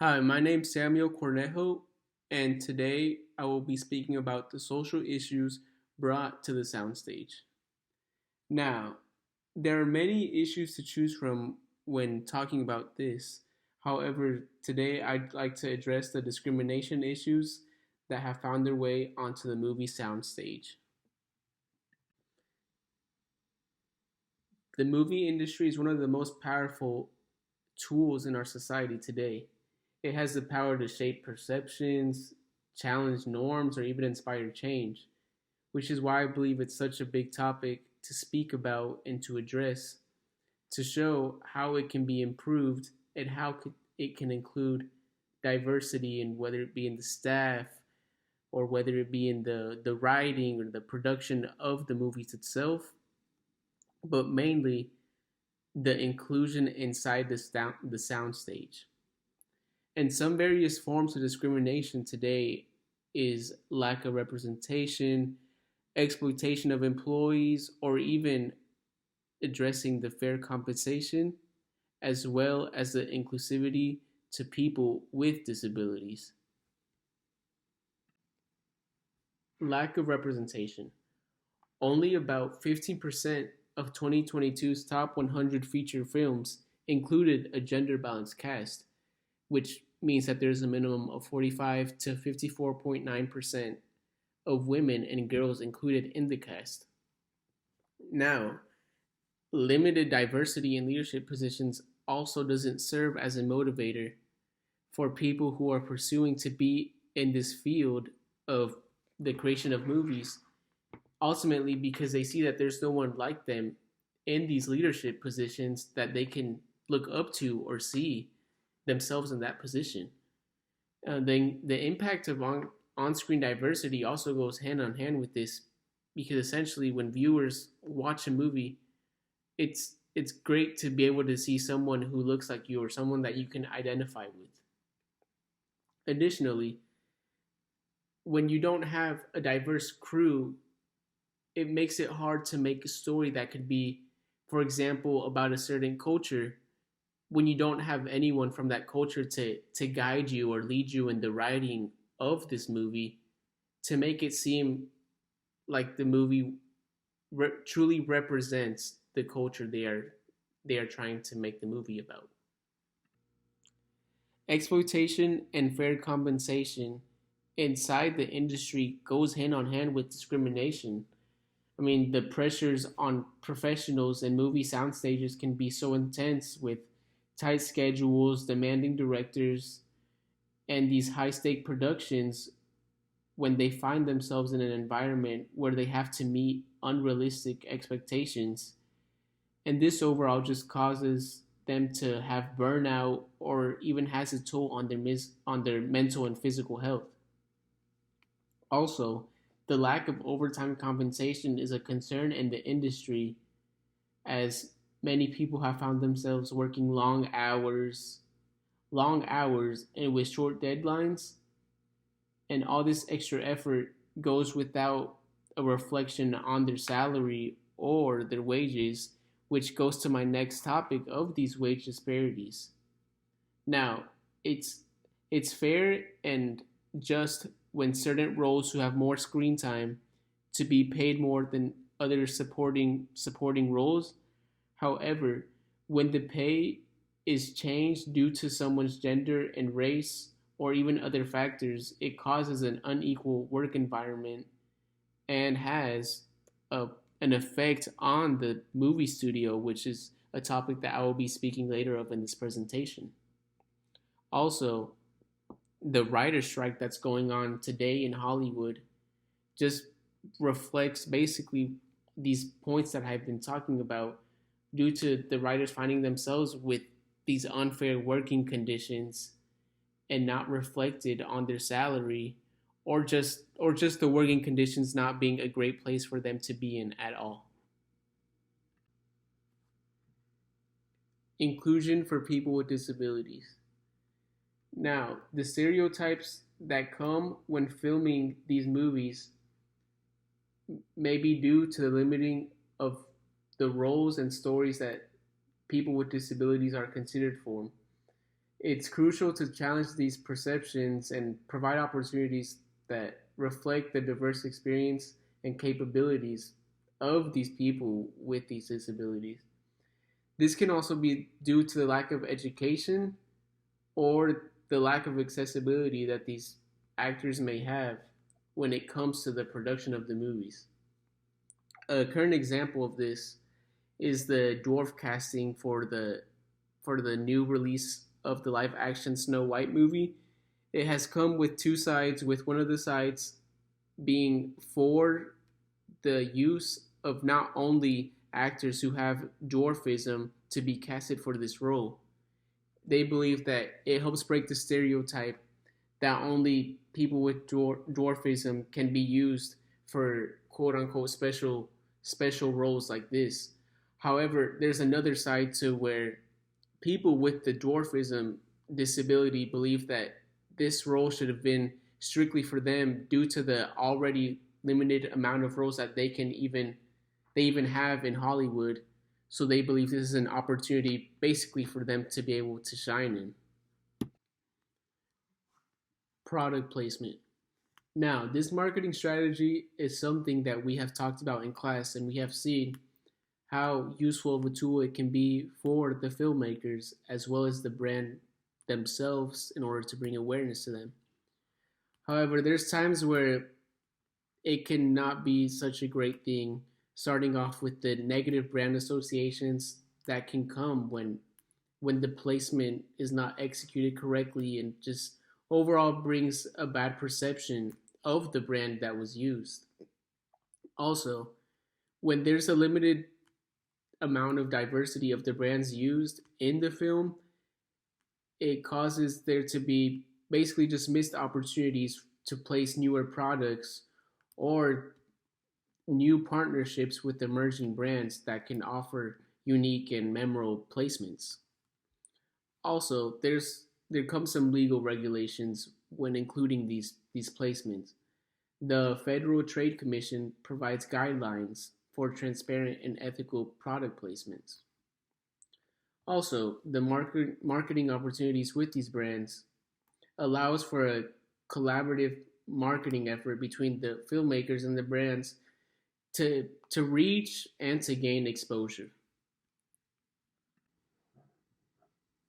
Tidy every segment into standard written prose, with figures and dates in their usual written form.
Hi, my name's Samuel Cornejo, and today I will be speaking about the social issues brought to the soundstage. Now, there are many issues to choose from when talking about this. However, today I'd like to address the discrimination issues that have found their way onto the movie soundstage. The movie industry is one of the most powerful tools in our society today. It has the power to shape perceptions, challenge norms, or even inspire change, which is why I believe it's such a big topic to speak about and to address, to show how it can be improved and how it can include diversity, and whether it be in the staff or whether it be in the writing or the production of the movies itself, but mainly the inclusion inside the sound stage. And some various forms of discrimination today is lack of representation, exploitation of employees, or even addressing the fair compensation, as well as the inclusivity to people with disabilities. Lack of representation. Only about 15% of 2022's top 100 feature films included a gender balanced cast, which means that there's a minimum of 45 to 54.9% of women and girls included in the cast. Now, limited diversity in leadership positions also doesn't serve as a motivator for people who are pursuing to be in this field of the creation of movies, ultimately because they see that there's no one like them in these leadership positions that they can look up to or see themselves in that position. Then the impact of on-screen diversity also goes hand on hand with this, because essentially when viewers watch a movie, it's great to be able to see someone who looks like you or someone that you can identify with. Additionally, when you don't have a diverse crew, it makes it hard to make a story that could be, for example, about a certain culture, when you don't have anyone from that culture to guide you or lead you in the writing of this movie, to make it seem like the movie truly represents the culture they are trying to make the movie about. Exploitation and fair compensation inside the industry goes hand on hand with discrimination. I mean, the pressures on professionals and movie sound stages can be so intense, with tight schedules, demanding directors, and these high stake productions, when they find themselves in an environment where they have to meet unrealistic expectations. And this overall just causes them to have burnout, or even has a toll on their mental and physical health. Also, the lack of overtime compensation is a concern in the industry, as many people have found themselves working long hours and with short deadlines, and all this extra effort goes without a reflection on their salary or their wages, which goes to my next topic of these wage disparities. Now, it's it's fair and just when certain roles who have more screen time to be paid more than other supporting roles. However, when the pay is changed due to someone's gender and race or even other factors, it causes an unequal work environment and has a, an effect on the movie studio, which is a topic that I will be speaking later of in this presentation. Also, the writer strike that's going on today in Hollywood just reflects basically these points that I've been talking about, due to the writers finding themselves with these unfair working conditions and not reflected on their salary, or just the working conditions not being a great place for them to be in at all. Inclusion for people with disabilities. Now, the stereotypes that come when filming these movies may be due to the limiting of the roles and stories that people with disabilities are considered for. It's crucial to challenge these perceptions and provide opportunities that reflect the diverse experience and capabilities of these people with these disabilities. This can also be due to the lack of education or the lack of accessibility that these actors may have when it comes to the production of the movies. A current example of this is the dwarf casting for the new release of the live action Snow White movie. It has come with two sides, with one of the sides being for the use of not only actors who have dwarfism to be casted for this role. They believe that it helps break the stereotype that only people with dwarfism can be used for quote unquote special roles like this. However, there's another side to where people with the dwarfism disability believe that this role should have been strictly for them due to the already limited amount of roles that they even have in Hollywood. So they believe this is an opportunity basically for them to be able to shine in. Product placement. Now, this marketing strategy is something that we have talked about in class, and we have seen how useful of a tool it can be for the filmmakers as well as the brand themselves in order to bring awareness to them. However, there's times where it cannot be such a great thing, starting off with the negative brand associations that can come when the placement is not executed correctly and just overall brings a bad perception of the brand that was used. Also, when there's a limited amount of diversity of the brands used in the film, it causes there to be basically just missed opportunities to place newer products or new partnerships with emerging brands that can offer unique and memorable placements. Also, there comes some legal regulations when including these placements. The Federal Trade Commission provides guidelines for transparent and ethical product placements. Also, the marketing opportunities with these brands allows for a collaborative marketing effort between the filmmakers and the brands to reach and to gain exposure.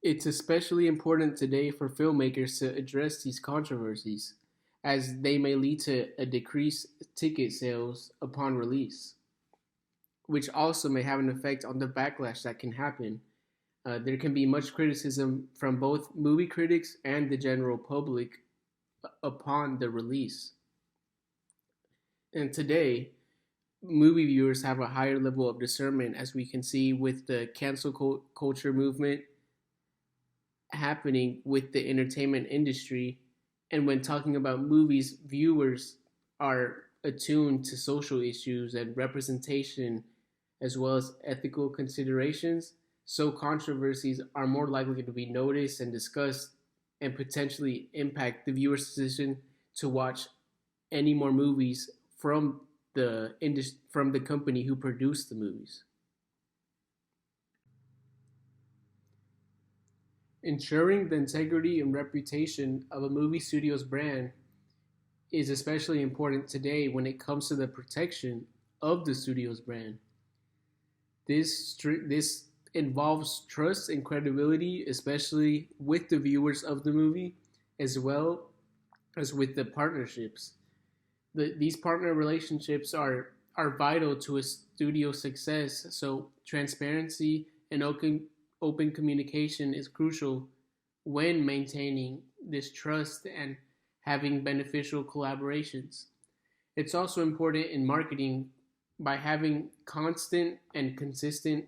It's especially important today for filmmakers to address these controversies, as they may lead to a decreased ticket sales upon release, which also may have an effect on the backlash that can happen. There can be much criticism from both movie critics and the general public upon the release. And today, movie viewers have a higher level of discernment, as we can see with the cancel culture movement happening with the entertainment industry. And when talking about movies, viewers are attuned to social issues and representation as well as ethical considerations. So controversies are more likely to be noticed and discussed and potentially impact the viewer's decision to watch any more movies from from the company who produced the movies. Ensuring the integrity and reputation of a movie studio's brand is especially important today when it comes to the protection of the studio's brand. This involves trust and credibility, especially with the viewers of the movie, as well as with the partnerships. These partner relationships are vital to a studio success, so transparency and open communication is crucial when maintaining this trust and having beneficial collaborations. It's also important in marketing by having constant and consistent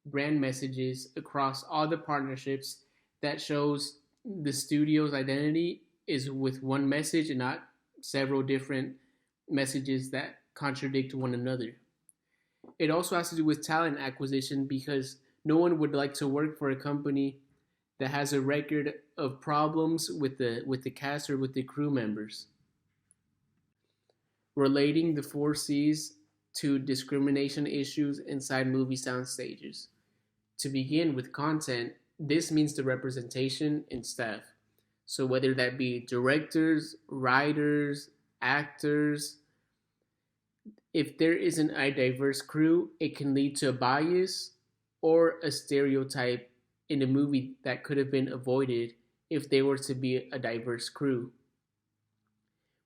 brand messages across all the partnerships that shows the studio's identity is with one message and not several different messages that contradict one another. It also has to do with talent acquisition because no one would like to work for a company that has a record of problems with the cast or with the crew members. Relating the four C's to discrimination issues inside movie sound stages. To begin with content, This means the representation in staff. So whether that be directors, writers, actors, if there isn't a diverse crew, it can lead to a bias or a stereotype in a movie that could have been avoided if there were to be a diverse crew.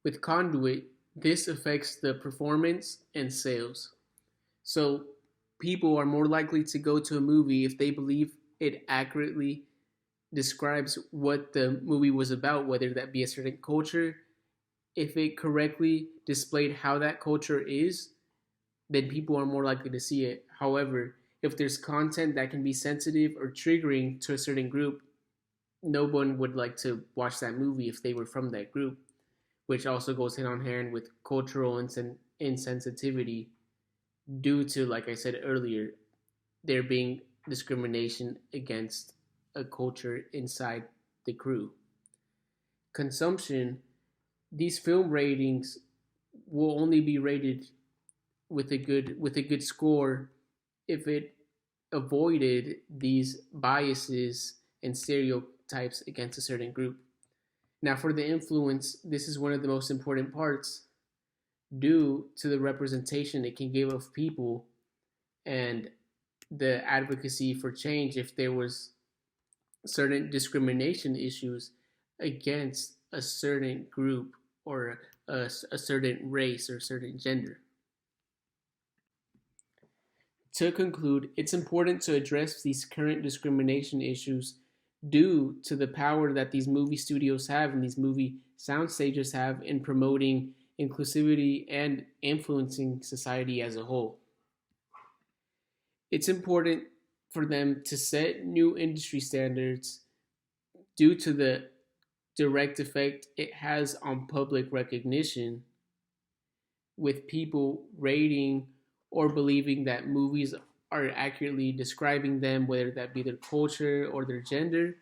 With Conduit, this affects the performance and sales. So people are more likely to go to a movie if they believe it accurately describes what the movie was about, whether that be a certain culture. If it correctly displayed how that culture is, then people are more likely to see it. However, if there's content that can be sensitive or triggering to a certain group, no one would like to watch that movie if they were from that group, which also goes hand on hand with cultural insensitivity due to, like I said earlier, there being discrimination against a culture inside the crew. Consumption, these film ratings will only be rated with a good score if it avoided these biases and stereotypes against a certain group. Now, for the influence, this is one of the most important parts due to the representation it can give of people and the advocacy for change if there was certain discrimination issues against a certain group or a certain race or certain gender. To conclude, it's important to address these current discrimination issues due to the power that these movie studios have and these movie sound stages have in promoting inclusivity and influencing society as a whole. It's important for them to set new industry standards due to the direct effect it has on public recognition, with people rating or believing that movies are accurately describing them, whether that be their culture or their gender.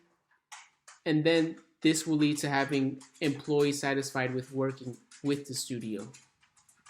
And then this will lead to having employees satisfied with working with the studio.